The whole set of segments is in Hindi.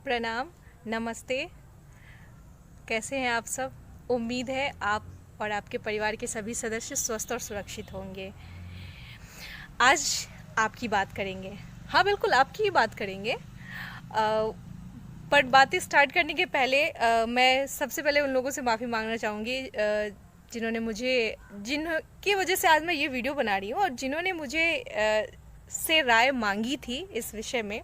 प्रणाम, नमस्ते। कैसे हैं आप सब? उम्मीद है आप और आपके परिवार के सभी सदस्य स्वस्थ और सुरक्षित होंगे। आज आपकी बात करेंगे। हाँ, बिल्कुल आपकी ही बात करेंगे। पर बातें स्टार्ट करने के पहले मैं सबसे पहले उन लोगों से माफ़ी मांगना चाहूँगी जिनकी वजह से आज मैं ये वीडियो बना रही हूँ और जिन्होंने मुझे से राय मांगी थी इस विषय में,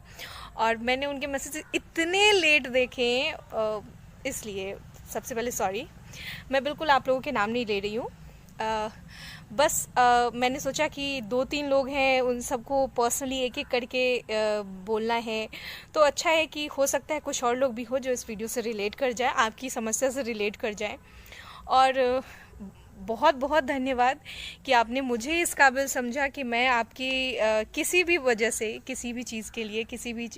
और मैंने उनके मैसेज इतने लेट देखे हैं, इसलिए सबसे पहले सॉरी। मैं बिल्कुल आप लोगों के नाम नहीं ले रही हूँ। बस मैंने सोचा कि 2-3 लोग हैं, उन सबको पर्सनली एक एक करके बोलना है, तो अच्छा है कि हो सकता है कुछ और लोग भी हो जो इस वीडियो से रिलेट कर जाए, आपकी समस्या से रिलेट कर जाए। और बहुत बहुत धन्यवाद कि आपने मुझे इस काबिल समझा कि मैं आपकी किसी भी वजह से, किसी भी चीज़ के लिए, किसी भी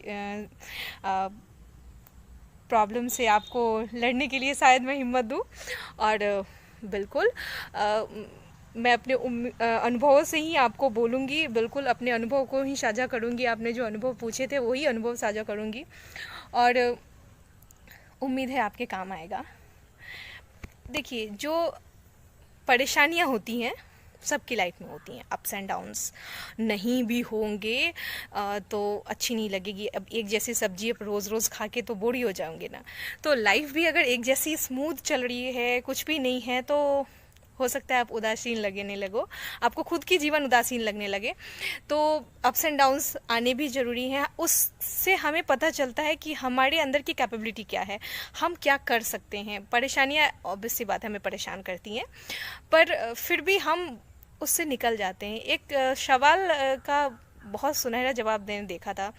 प्रॉब्लम से आपको लड़ने के लिए शायद मैं हिम्मत दूं। और बिल्कुल मैं अपने अनुभवों से ही आपको बोलूँगी, बिल्कुल अपने अनुभव को ही साझा करूँगी। आपने जो अनुभव पूछे थे वही अनुभव साझा करूँगी और उम्मीद है आपके काम आएगा। देखिए, जो परेशानियाँ होती हैं सबकी लाइफ में होती हैं, अप्स एंड डाउन्स नहीं भी होंगे तो अच्छी नहीं लगेगी। अब एक जैसी सब्जी अब रोज़ रोज़ खा के तो बोर ही हो जाओगे ना। तो लाइफ भी अगर एक जैसी स्मूथ चल रही है, कुछ भी नहीं है, तो हो सकता है आप उदासीन लगने लगो, आपको खुद की जीवन उदासीन लगने लगे। तो अप्स एंड डाउन्स आने भी ज़रूरी हैं। उससे हमें पता चलता है कि हमारे अंदर की कैपेबिलिटी क्या है, हम क्या कर सकते हैं। परेशानियाँ ऑब्वियस सी बात है हमें परेशान करती हैं, पर फिर भी हम उससे निकल जाते हैं। एक सवाल का बहुत सुनहरा जवाब देने देखा था,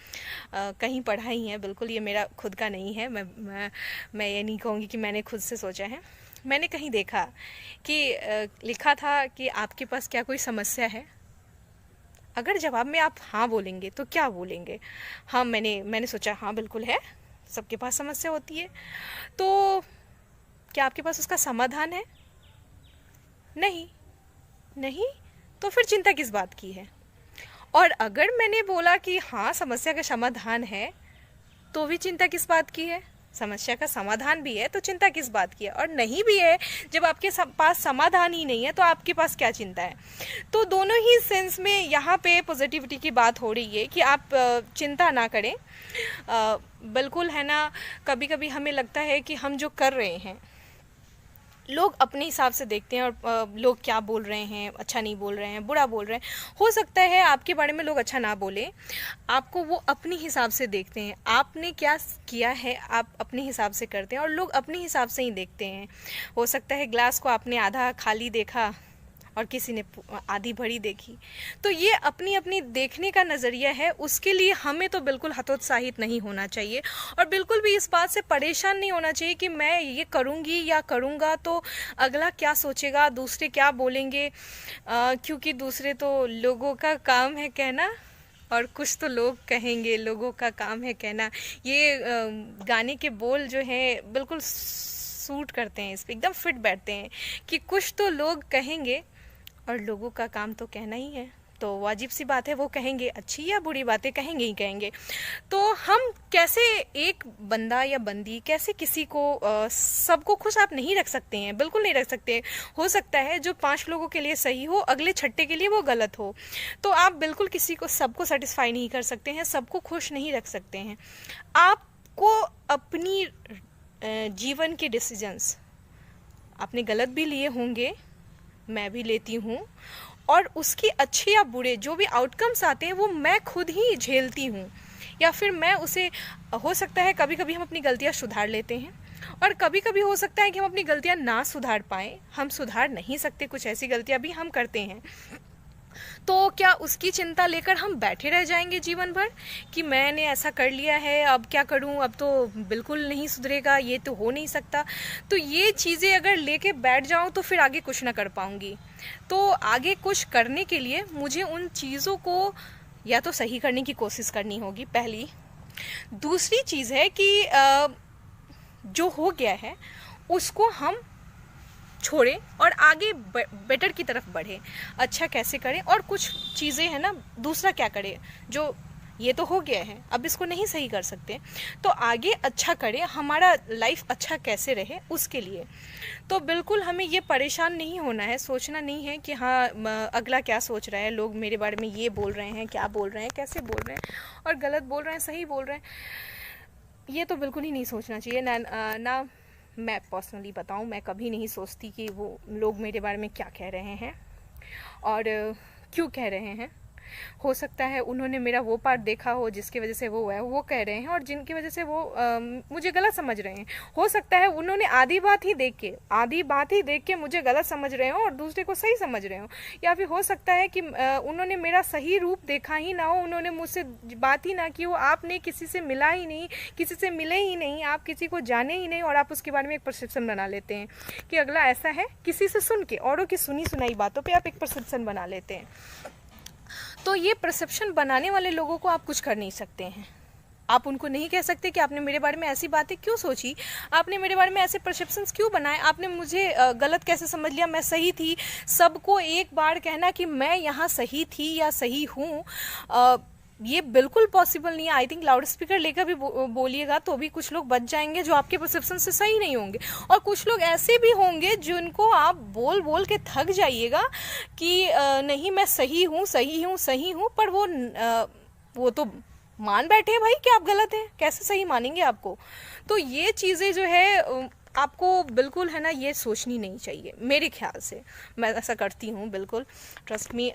कहीं पढ़ा ही है, बिल्कुल ये मेरा खुद का नहीं है। मैं ये नहीं कहूँगी कि मैंने खुद से सोचा है। मैंने कहीं देखा कि लिखा था कि आपके पास क्या कोई समस्या है? अगर जवाब में आप हाँ बोलेंगे तो क्या बोलेंगे? हाँ, मैंने सोचा हाँ बिल्कुल है, सबके पास समस्या होती है। तो क्या आपके पास उसका समाधान है? नहीं, तो फिर चिंता किस बात की है? और अगर मैंने बोला कि हाँ समस्या का समाधान है, तो भी चिंता किस बात की है? समस्या का समाधान भी है तो चिंता किस बात की है? और नहीं भी है, जब आपके पास समाधान ही नहीं है तो आपके पास क्या चिंता है? तो दोनों ही सेंस में यहाँ पे पॉजिटिविटी की बात हो रही है कि आप चिंता ना करें। बिल्कुल है ना, कभी कभी हमें लगता है कि हम जो कर रहे हैं लोग अपने हिसाब से देखते हैं और लोग क्या बोल रहे हैं, अच्छा नहीं बोल रहे हैं, बुरा बोल रहे हैं। हो सकता है आपके बारे में लोग अच्छा ना बोले, आपको वो अपने हिसाब से देखते हैं। आपने क्या किया है आप अपने हिसाब से करते हैं और लोग अपने हिसाब से ही देखते हैं। हो सकता है ग्लास को आपने आधा खाली देखा और किसी ने आधी भरी देखी। तो ये अपनी अपनी देखने का नज़रिया है, उसके लिए हमें तो बिल्कुल हतोत्साहित नहीं होना चाहिए और बिल्कुल भी इस बात से परेशान नहीं होना चाहिए कि मैं ये करूँगी या करूँगा तो अगला क्या सोचेगा, दूसरे क्या बोलेंगे। क्योंकि दूसरे तो लोगों का काम है कहना और कुछ तो लोग कहेंगे, लोगों का काम है कहना। ये गाने के बोल जो हैं बिल्कुल सूट करते हैं, इस पर एकदम फिट बैठते हैं कि कुछ तो लोग कहेंगे और लोगों का काम तो कहना ही है। तो वाजिब सी बात है, वो कहेंगे, अच्छी या बुरी बातें कहेंगे ही कहेंगे। तो हम कैसे एक बंदा या बंदी, कैसे किसी को सबको खुश आप नहीं रख सकते हैं, बिल्कुल नहीं रख सकते। हो सकता है जो 5 लोगों के लिए सही हो, अगले 6 के लिए वो गलत हो। तो आप बिल्कुल किसी को, सबको सेटिस्फाई नहीं कर सकते हैं, सबको खुश नहीं रख सकते हैं। आपको अपनी जीवन के डिसीजंस आपने गलत भी लिए होंगे, मैं भी लेती हूँ, और उसकी अच्छे या बुरे जो भी आउटकम्स आते हैं वो मैं खुद ही झेलती हूँ, या फिर मैं उसे, हो सकता है कभी कभी हम अपनी गलतियाँ सुधार लेते हैं और कभी कभी हो सकता है कि हम अपनी गलतियाँ ना सुधार पाएँ, हम सुधार नहीं सकते, कुछ ऐसी गलतियाँ भी हम करते हैं। तो क्या उसकी चिंता लेकर हम बैठे रह जाएंगे जीवन भर कि मैंने ऐसा कर लिया है, अब क्या करूं, अब तो बिल्कुल नहीं सुधरेगा, ये तो हो नहीं सकता। तो ये चीज़ें अगर लेके बैठ जाऊं तो फिर आगे कुछ ना कर पाऊंगी। तो आगे कुछ करने के लिए मुझे उन चीज़ों को या तो सही करने की कोशिश करनी होगी, पहली। दूसरी चीज़ है कि जो हो गया है उसको हम छोड़ें और आगे बेटर की तरफ बढ़ें। अच्छा कैसे करें, और कुछ चीज़ें हैं ना, दूसरा क्या करें जो ये तो हो गया है, अब इसको नहीं सही कर सकते, तो आगे अच्छा करें, हमारा लाइफ अच्छा कैसे रहे उसके लिए। तो बिल्कुल हमें ये परेशान नहीं होना है, सोचना नहीं है कि हाँ अगला क्या सोच रहा है, लोग मेरे बारे में ये बोल रहे हैं, क्या बोल रहे हैं, कैसे बोल रहे हैं, और गलत बोल रहे हैं, सही बोल रहे हैं, ये तो बिल्कुल ही नहीं सोचना चाहिए। ना मैं पर्सनली बताऊं, मैं कभी नहीं सोचती कि वो लोग मेरे बारे में क्या कह रहे हैं और क्यों कह रहे हैं। हो सकता है उन्होंने मेरा वो पार्ट देखा हो जिसकी वजह से वो कह रहे हैं, और जिनकी वजह से वो मुझे गलत समझ रहे हैं। हो सकता है उन्होंने आधी बात ही देख के मुझे गलत समझ रहे हो और दूसरे को सही समझ रहे हो, या फिर हो सकता है कि उन्होंने मेरा सही रूप देखा ही ना हो, उन्होंने मुझसे बात ही ना की हो, आपने किसी से मिला ही नहीं, किसी से मिले ही नहीं, आप किसी को जाने ही नहीं, और आप उसके बारे में एक परसेप्शन बना लेते हैं कि अगला ऐसा है। किसी से सुन के, औरों की सुनी सुनाई बातों पर आप एक परसेप्शन बना लेते हैं। तो ये परसेप्शन बनाने वाले लोगों को आप कुछ कर नहीं सकते हैं। आप उनको नहीं कह सकते कि आपने मेरे बारे में ऐसी बातें क्यों सोची, आपने मेरे बारे में ऐसे परसेप्शंस क्यों बनाए, आपने मुझे गलत कैसे समझ लिया, मैं सही थी। सबको एक बार कहना कि मैं यहाँ सही थी या सही हूँ, ये बिल्कुल पॉसिबल नहीं है। आई थिंक लाउड स्पीकर लेकर भी बोलिएगा तो भी कुछ लोग बच जाएंगे जो आपके परसेप्शन से सही नहीं होंगे, और कुछ लोग ऐसे भी होंगे जिनको आप बोल बोल के थक जाइएगा कि नहीं मैं सही हूँ, पर वो तो मान बैठे हैं भाई कि आप गलत हैं, कैसे सही मानेंगे आपको। तो ये चीज़ें जो है आपको बिल्कुल है ना, ये सोचनी नहीं चाहिए मेरे ख्याल से। मैं ऐसा करती हूँ बिल्कुल, ट्रस्ट मी।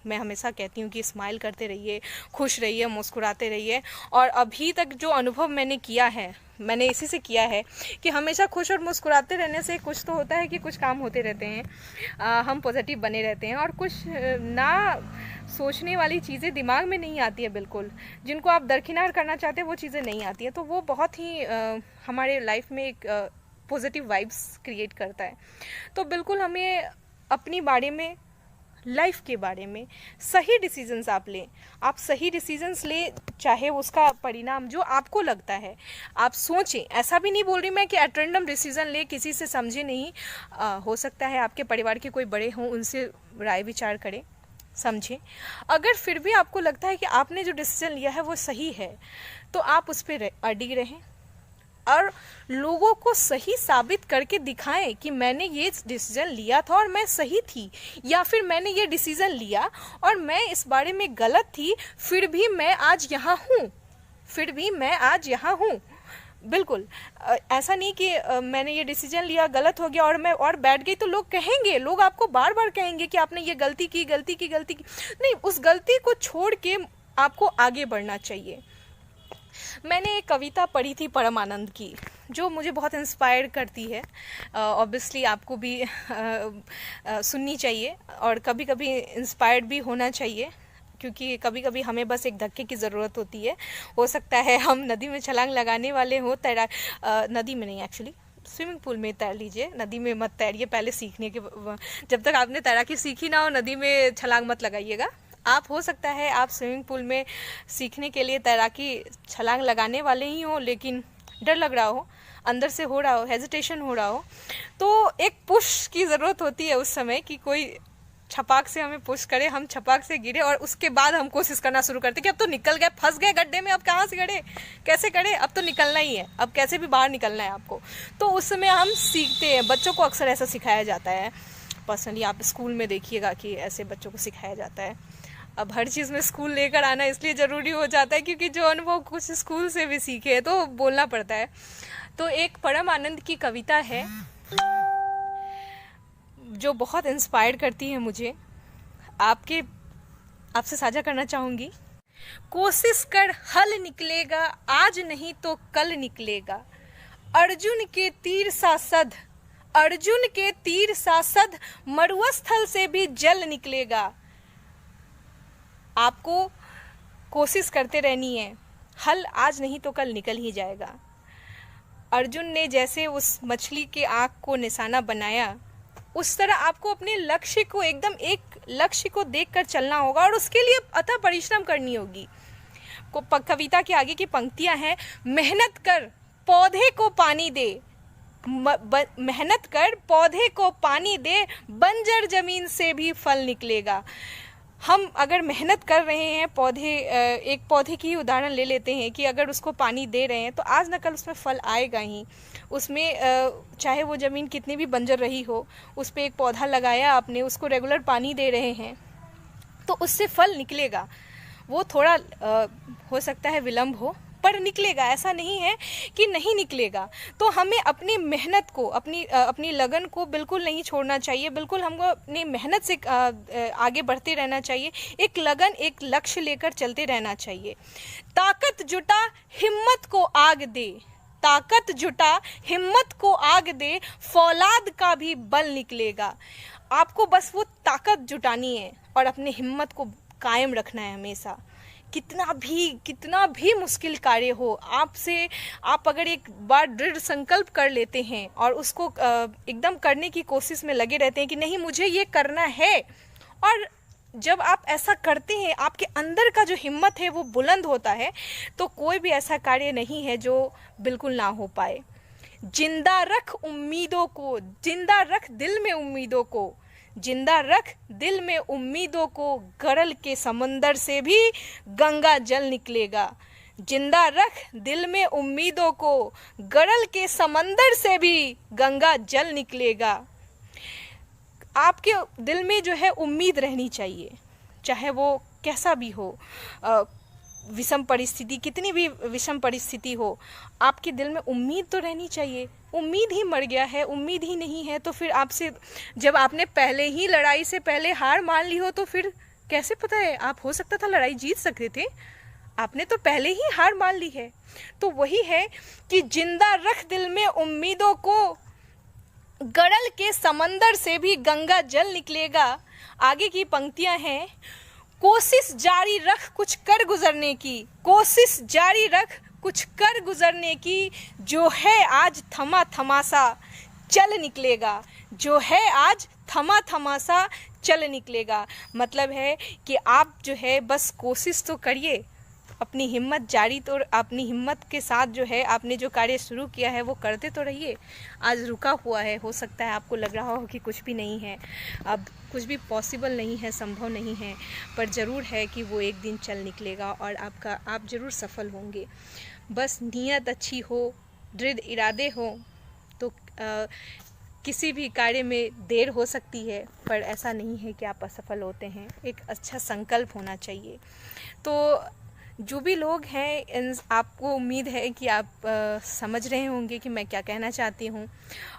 मैं हमेशा कहती हूँ कि स्माइल करते रहिए, खुश रहिए, मुस्कुराते रहिए। और अभी तक जो अनुभव मैंने किया है, मैंने इसी से किया है कि हमेशा खुश और मुस्कुराते रहने से कुछ तो होता है कि कुछ काम होते रहते हैं, हम पॉजिटिव बने रहते हैं, और कुछ ना सोचने वाली चीज़ें दिमाग में नहीं आती है बिल्कुल, जिनको आप दरकिनार करना चाहते हैं वो चीज़ें नहीं आती है, तो वो बहुत ही हमारे लाइफ में एक पॉजिटिव वाइब्स क्रिएट करता है। तो बिल्कुल हमें अपनी बारे में, लाइफ के बारे में सही डिसीजंस आप लें। आप सही डिसीजंस लें, चाहे उसका परिणाम जो आपको लगता है आप सोचें। ऐसा भी नहीं बोल रही मैं कि एट रैंडम डिसीजन ले, किसी से समझे नहीं। हो सकता है आपके परिवार के कोई बड़े हों, उनसे राय विचार करें, समझें। अगर फिर भी आपको लगता है कि आपने जो डिसीजन लिया है वो सही है, तो आप उस पर अड़ी रहें और लोगों को सही साबित करके दिखाएं कि मैंने ये डिसीजन लिया था और मैं सही थी, या फिर मैंने ये डिसीजन लिया और मैं इस बारे में गलत थी, फिर भी मैं आज यहाँ हूँ। बिल्कुल ऐसा नहीं कि मैंने ये डिसीजन लिया, गलत हो गया और मैं और बैठ गई, तो लोग कहेंगे, लोग आपको बार बार कहेंगे कि आपने ये गलती की। नहीं, उस गलती को छोड़ के आपको आगे बढ़ना चाहिए। मैंने एक कविता पढ़ी थी परमानंद की, जो मुझे बहुत इंस्पायर करती है। ऑब्वियसली आपको भी सुननी चाहिए और कभी कभी इंस्पायर्ड भी होना चाहिए, क्योंकि कभी कभी हमें बस एक धक्के की ज़रूरत होती है। हो सकता है हम नदी में छलांग लगाने वाले हों, नदी में नहीं, एक्चुअली स्विमिंग पूल में तैर लीजिए, नदी में मत तैरिए पहले सीखने के। जब तक आपने तैराकी सीखी ना हो, नदी में छलांग मत लगाइएगा। आप हो सकता है आप स्विमिंग पूल में सीखने के लिए तैराकी छलांग लगाने वाले ही हो, लेकिन डर लग रहा हो, अंदर से हो रहा हो, हेजिटेशन हो रहा हो, तो एक पुश की ज़रूरत होती है उस समय कि कोई छपाक से हमें पुश करे, हम छपाक से गिरे और उसके बाद हम कोशिश करना शुरू करते कि अब तो निकल गए, फंस गए गड्ढे में, अब कहाँ से गड़े, कैसे गड़े, अब तो निकलना ही है, अब कैसे भी बाहर निकलना है आपको। तो उस समय हम सीखते हैं, बच्चों को अक्सर ऐसा सिखाया जाता है। पर्सनली आप स्कूल में देखिएगा कि ऐसे बच्चों को सिखाया जाता है। अब हर चीज़ में स्कूल लेकर आना इसलिए ज़रूरी हो जाता है क्योंकि जो अनुभव कुछ स्कूल से भी सीखे है तो बोलना पड़ता है। तो एक परमानंद की कविता है जो बहुत इंस्पायर करती है मुझे, आपसे साझा करना चाहूँगी। कोशिश कर हल निकलेगा, आज नहीं तो कल निकलेगा। अर्जुन के तीर सा सध, मरुस्थल से भी जल निकलेगा। आपको कोशिश करते रहनी है, हल आज नहीं तो कल निकल ही जाएगा। अर्जुन ने जैसे उस मछली के आँख को निशाना बनाया, उस तरह आपको अपने लक्ष्य को, एकदम एक लक्ष्य को देखकर चलना होगा और उसके लिए अथक परिश्रम करनी होगी। कविता के आगे की पंक्तियां हैं, मेहनत कर पौधे को पानी दे, मेहनत कर पौधे को पानी दे, बंजर जमीन से भी फल निकलेगा। हम अगर मेहनत कर रहे हैं एक पौधे की ही उदाहरण ले लेते हैं कि अगर उसको पानी दे रहे हैं तो आज न कल उसमें फल आएगा ही। उसमें चाहे वो ज़मीन कितनी भी बंजर रही हो, उस पर एक पौधा लगाया आपने, उसको रेगुलर पानी दे रहे हैं तो उससे फल निकलेगा। वो थोड़ा हो सकता है विलम्ब हो, पर निकलेगा, ऐसा नहीं है कि नहीं निकलेगा। तो हमें अपनी मेहनत को, अपनी लगन को बिल्कुल नहीं छोड़ना चाहिए, बिल्कुल हमको अपनी मेहनत से आगे बढ़ते रहना चाहिए, एक लगन, एक लक्ष्य लेकर चलते रहना चाहिए। ताकत जुटा हिम्मत को आग दे, ताकत जुटा हिम्मत को आग दे, फौलाद का भी बल निकलेगा। आपको बस वो ताकत जुटानी है और अपनी हिम्मत को कायम रखना है हमेशा। कितना भी मुश्किल कार्य हो, आप अगर एक बार दृढ़ संकल्प कर लेते हैं और उसको एकदम करने की कोशिश में लगे रहते हैं कि नहीं मुझे ये करना है, और जब आप ऐसा करते हैं आपके अंदर का जो हिम्मत है वो बुलंद होता है, तो कोई भी ऐसा कार्य नहीं है जो बिल्कुल ना हो पाए। जिंदा रख उम्मीदों को, जिंदा रख दिल में उम्मीदों को, जिंदा रख दिल में उम्मीदों को, गरल के समंदर से भी गंगा जल निकलेगा। जिंदा रख दिल में उम्मीदों को, गरल के समंदर से भी गंगा जल निकलेगा। आपके दिल में जो है उम्मीद रहनी चाहिए, चाहे वो कैसा भी हो, विषम परिस्थिति, कितनी भी विषम परिस्थिति हो, आपके दिल में उम्मीद तो रहनी चाहिए। उम्मीद ही मर गया है, उम्मीद ही नहीं है, तो फिर आपसे, जब आपने पहले ही लड़ाई से पहले हार मान ली हो तो फिर कैसे पता है, आप हो सकता था लड़ाई जीत सकते थे, आपने तो पहले ही हार मान ली है। तो वही है कि जिंदा रख दिल में उम्मीदों को, गड़ल के समंदर से भी गंगा जल निकलेगा। आगे की पंक्तियां हैं, कोशिश जारी रख कुछ कर गुजरने की, कोशिश जारी रख कुछ कर गुजरने की, जो है आज थमा थमासा चल निकलेगा, जो है आज थमा थमासा चल निकलेगा। मतलब है कि आप जो है बस कोशिश तो करिए, अपनी हिम्मत जारी, तो अपनी हिम्मत के साथ जो है आपने जो कार्य शुरू किया है वो करते तो रहिए। आज रुका हुआ है, हो सकता है आपको लग रहा हो कि कुछ भी नहीं है, अब कुछ भी पॉसिबल नहीं है, संभव नहीं है, पर ज़रूर है कि वो एक दिन चल निकलेगा और आप ज़रूर सफल होंगे। बस नीयत अच्छी हो, दृढ़ इरादे हो तो किसी भी कार्य में देर हो सकती है, पर ऐसा नहीं है कि आप असफल होते हैं। एक अच्छा संकल्प होना चाहिए। तो जो भी लोग हैं, आपको उम्मीद है कि आप समझ रहे होंगे कि मैं क्या कहना चाहती हूँ,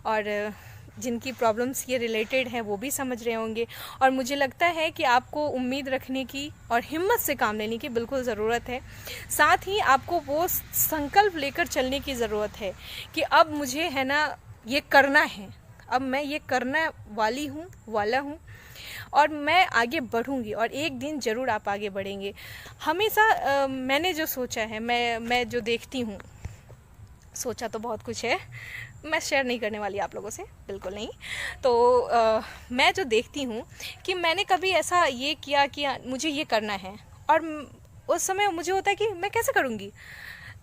और जिनकी प्रॉब्लम्स ये रिलेटेड हैं वो भी समझ रहे होंगे। और मुझे लगता है कि आपको उम्मीद रखने की और हिम्मत से काम लेने की बिल्कुल ज़रूरत है। साथ ही आपको वो संकल्प लेकर चलने की ज़रूरत है कि अब मुझे है ना ये करना है, अब मैं ये करने वाला हूँ और मैं आगे बढ़ूंगी, और एक दिन ज़रूर आप आगे बढ़ेंगे। हमेशा मैंने जो सोचा है, मैं जो देखती हूँ, सोचा तो बहुत कुछ है, मैं शेयर नहीं करने वाली आप लोगों से, बिल्कुल नहीं। तो मैं जो देखती हूँ कि मैंने कभी ऐसा ये किया कि मुझे ये करना है, और उस समय मुझे होता है कि मैं कैसे करूँगी,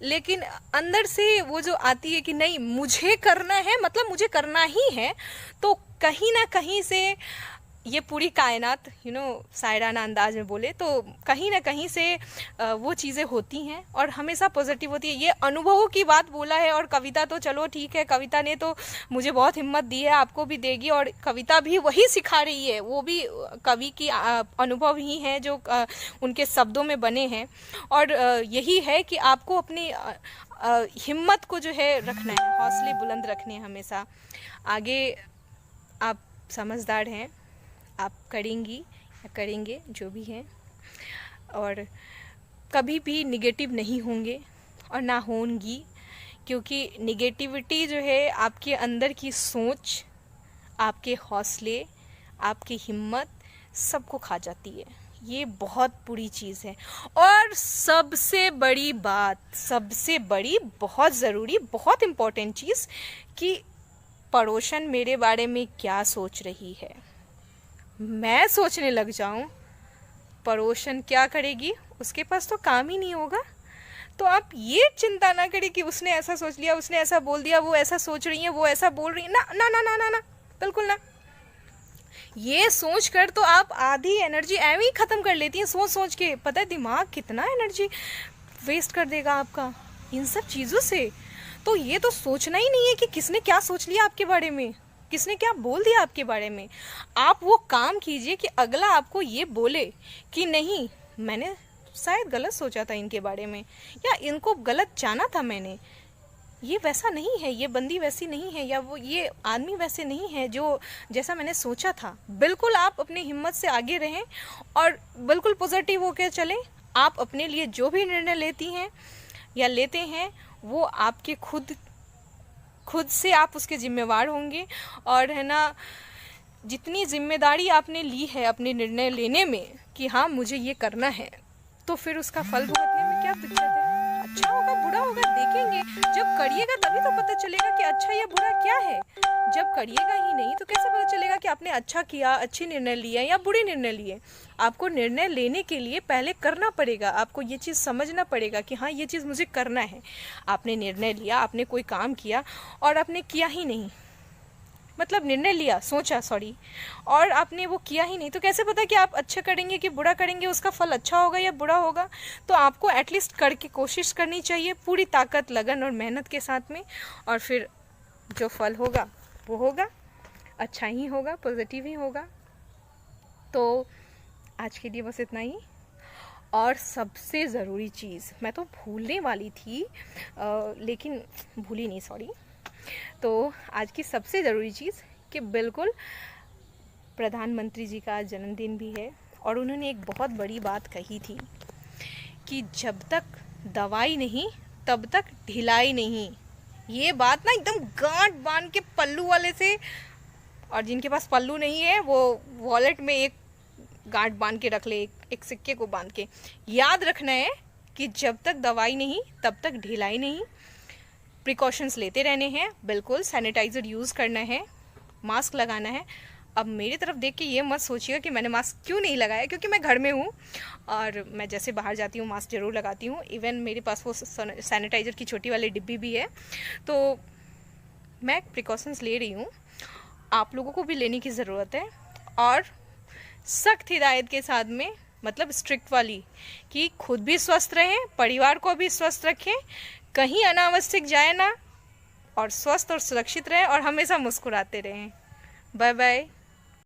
लेकिन अंदर से वो जो आती है कि नहीं मुझे करना है, मतलब मुझे करना ही है, तो कहीं ना कहीं से ये पूरी कायनात शायराना अंदाज में बोले तो कहीं ना कहीं से वो चीज़ें होती हैं और हमेशा पॉजिटिव होती है। ये अनुभवों की बात बोला है, और कविता तो चलो ठीक है, कविता ने तो मुझे बहुत हिम्मत दी है, आपको भी देगी, और कविता भी वही सिखा रही है, वो भी कवि की अनुभव ही हैं जो उनके शब्दों में बने हैं। और यही है कि आपको अपनी हिम्मत को जो है रखना है, हौसले बुलंद रखने हैं हमेशा। आगे आप समझदार हैं, आप करेंगी या करेंगे जो भी हैं, और कभी भी निगेटिव नहीं होंगे और ना होंगी, क्योंकि निगेटिविटी जो है आपके अंदर की सोच, आपके हौसले, आपकी हिम्मत सबको खा जाती है। ये बहुत बुरी चीज़ है। और सबसे बड़ी बात, सबसे बड़ी, बहुत ज़रूरी, बहुत इम्पोर्टेंट चीज़ कि पड़ोसन मेरे बारे में क्या सोच रही है। मैं सोचने लग जाऊं पड़ोसन क्या करेगी, उसके पास तो काम ही नहीं होगा। तो आप ये चिंता ना करें कि उसने ऐसा सोच लिया, उसने ऐसा बोल दिया, वो ऐसा सोच रही है, वो ऐसा बोल रही है, ना ना ना ना ना ना, बिल्कुल ना। ये सोच कर तो आप आधी एनर्जी एवं ही ख़त्म कर लेती हैं सोच सोच के। पता है दिमाग कितना एनर्जी वेस्ट कर देगा आपका इन सब चीज़ों से। तो ये तो सोचना ही नहीं है कि किसने क्या सोच लिया आपके बारे में, किसने क्या बोल दिया आपके बारे में। आप वो काम कीजिए कि अगला आपको ये बोले कि नहीं, मैंने शायद गलत सोचा था इनके बारे में, या इनको गलत जाना था मैंने, ये वैसा नहीं है, ये बंदी वैसी नहीं है, या वो ये आदमी वैसे नहीं है जो जैसा मैंने सोचा था। बिल्कुल आप अपनी हिम्मत से आगे रहें और बिल्कुल पॉजिटिव होकर चलें। आप अपने लिए जो भी निर्णय लेती हैं या लेते हैं वो आपके खुद से आप उसके जिम्मेवार होंगे। और है ना, जितनी जिम्मेदारी आपने ली है अपने निर्णय लेने में कि हाँ मुझे ये करना है, तो फिर उसका फल भुगतने में क्या दिक्कत है। अच्छा होगा बुरा होगा देखेंगे, जब करिएगा तभी तो पता चलेगा कि अच्छा या बुरा क्या है। जब करिएगा ही नहीं तो कैसे पता चलेगा कि आपने अच्छा किया, अच्छे निर्णय लिए या बुरे निर्णय लिए। आपको निर्णय लेने के लिए पहले करना पड़ेगा, आपको ये चीज़ समझना पड़ेगा कि हाँ ये चीज़ मुझे करना है। आपने निर्णय लिया, आपने कोई काम किया और आपने किया ही नहीं, मतलब निर्णय लिया, सोचा सॉरी, और आपने वो किया ही नहीं, तो कैसे पता कि आप अच्छा करेंगे कि बुरा करेंगे, उसका फल अच्छा होगा या बुरा होगा। तो आपको एटलीस्ट करके कोशिश करनी चाहिए पूरी ताकत, लगन और मेहनत के साथ में, और फिर जो फल होगा वो होगा, अच्छा ही होगा, पॉजिटिव ही होगा। तो आज के लिए बस इतना ही। और सबसे ज़रूरी चीज़ मैं तो भूलने वाली थी लेकिन भूली नहीं, सॉरी। तो आज की सबसे ज़रूरी चीज़ कि बिल्कुल प्रधानमंत्री जी का जन्मदिन भी है और उन्होंने एक बहुत बड़ी बात कही थी कि जब तक दवाई नहीं तब तक ढिलाई नहीं। ये बात ना एकदम गांठ बांध के पल्लू वाले से, और जिनके पास पल्लू नहीं है वो वॉलेट में एक गांठ बांध के रख ले, एक सिक्के को बांध के। याद रखना है कि जब तक दवाई नहीं तब तक ढिलाई नहीं। प्रिकॉशंस लेते रहने हैं, बिल्कुल सैनिटाइज़र यूज़ करना है, मास्क लगाना है। अब मेरी तरफ देख के ये मत सोचिएगा कि मैंने मास्क क्यों नहीं लगाया, क्योंकि मैं घर में हूँ और मैं जैसे बाहर जाती हूँ मास्क ज़रूर लगाती हूँ। इवन मेरे पास वो सैनिटाइज़र की छोटी वाली डिब्बी भी है। तो मैं प्रिकॉशंस ले रही हूँ, आप लोगों को भी लेने की ज़रूरत है। और सख्त हिदायत के साथ में, मतलब स्ट्रिक्ट वाली, कि खुद भी स्वस्थ रहें, परिवार को भी स्वस्थ रखें, कहीं अनावश्यक जाए ना, और स्वस्थ और सुरक्षित रहें और हमेशा मुस्कुराते रहें। Bye bye.